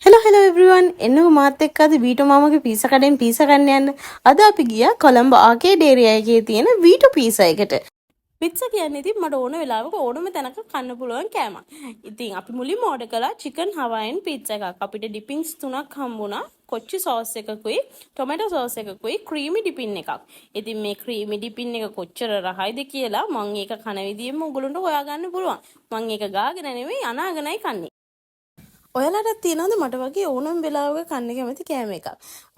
hello everyone. එන්නකො මාත් එක්ක අද වීටෝ මාමගේ පීසා කඩෙන් පීසා ගන්න යන්න. අද අපි ගියා කොළඹ ආකේඩ් ඒරියා එකේ තියෙන වීටෝ පීසා එකට. පිට්සා කියන්නේ ඉතින් මට ඕන වෙලාවක ඕනම තැනක කන්න පුළුවන් කෑමක්. ඉතින් අපි මුලින්ම ඕඩර් කළා chicken hawaiian pizza එකක්. අපිට ඩිපින්ස් 3ක් හම්බුණා. කොච්චි සෝස් එකකුයි, ටොමැටෝ සෝස් එකකුයි, ක්‍රීමි ඩිපින් එකක්. ඉතින් මේ ක්‍රීමි ඩිපින් එක කොච්චර රහයිද කියලා මම ඒක කන විදියෙම ඔයගොල්ලන්ට හොයාගන්න පුළුවන්. මම ඒක ගාගෙන නෙමෙයි අනාගෙනයි කන්නේ. ඔයාලටත් තියෙනවද මට වගේ ඕනම වෙලාවක කන්න කැමති කෑම එකක්?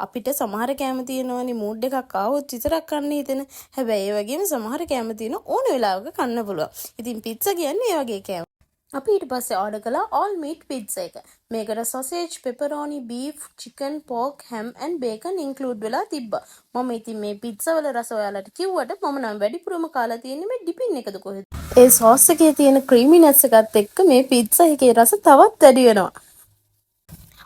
අපිට සමහර කෑම තියෙනවනේ මූඩ් එකක් ආවොත් විතරක් කන්න හිතෙන. හැබැයි ඒ වගේම සමහර කෑම තියෙන ඕන වෙලාවක කන්න පුළුවන්. ඉතින් පිට්සා කියන්නේ ඒ වගේ කෑම. අපි ඊට පස්සේ ඕඩර් කළා all meat pizza එක. මේකට sausage, pepperoni, beef, chicken, pork, ham and bacon include වෙලා තිබ්බා. මම ඉතින් මේ පිට්සා වල රස ඔයාලට කිව්වට මම නම් වැඩිපුරම කාලා තියෙන්නේ මේ ඩිපින් එකද කොහෙද. ඒ සෝස් එකේ තියෙන ක්‍රීමිනස් එකත් එක්ක මේ පිට්සා එකේ රස තවත් වැඩි වෙනවා.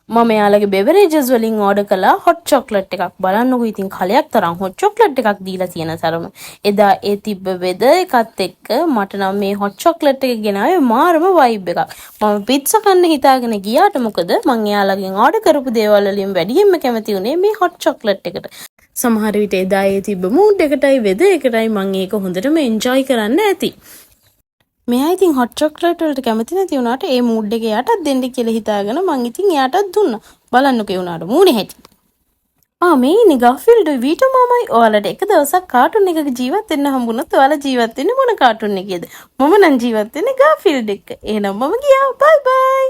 මම යාළගේ බෙවරේජස් වලින් ඕඩර් කළා හොට් චොක්ලට් එකක්. බලන්නකෝ ඉතින් කලයක් තරම් හොට් චොක්ලට් එකක් දීලා තියෙන තරම. එදා ඒ තිබ්බ වෙදර් එකත් එක්ක මට නම් මේ හොට් චොක්ලට් එක ගෙනාවේ මාරම වයිබ් එකක්. මම පිට්සා කන්න හිතාගෙන ගියාට මොකද මං යාළගෙන් ඕඩර් කරපු දේවල් වලින් වැඩියෙන්ම කැමති උනේ මේ හොට් චොක්ලට් එකට. සමහර විට එදා ඒ තිබ්බ මූඩ් එකටයි වෙදර් එකටයි මං ඒක හොඳටම එන්ජොයි කරන්න ඇති. මෙයා ඉතින් හොට් චොක්ලට් වලට කැමති නැති වුණාට ඒ මූඩ් එක එයාටත් දෙන්න කියලා හිතාගෙන මං ඉතින් එයාටත් දුන්නා. බලන්නකෝ ඒ වුණාට මූණේ හැටි. මේ ඉන්නේ ගාෆිල්ඩ් වීටෝ මාමයි. ඔයාලට එක දවසක් කාටුන් එකක ජීවත් වෙන්න හම්බුනොත් ඔයාලා ජීවත් වෙන්නේ මොන කාටුන් එකේද? මම නම් ජීවත් වෙන්නේ ගාෆිල්ඩ් එක්ක. එහෙනම් මම ගියා. බයි බයි.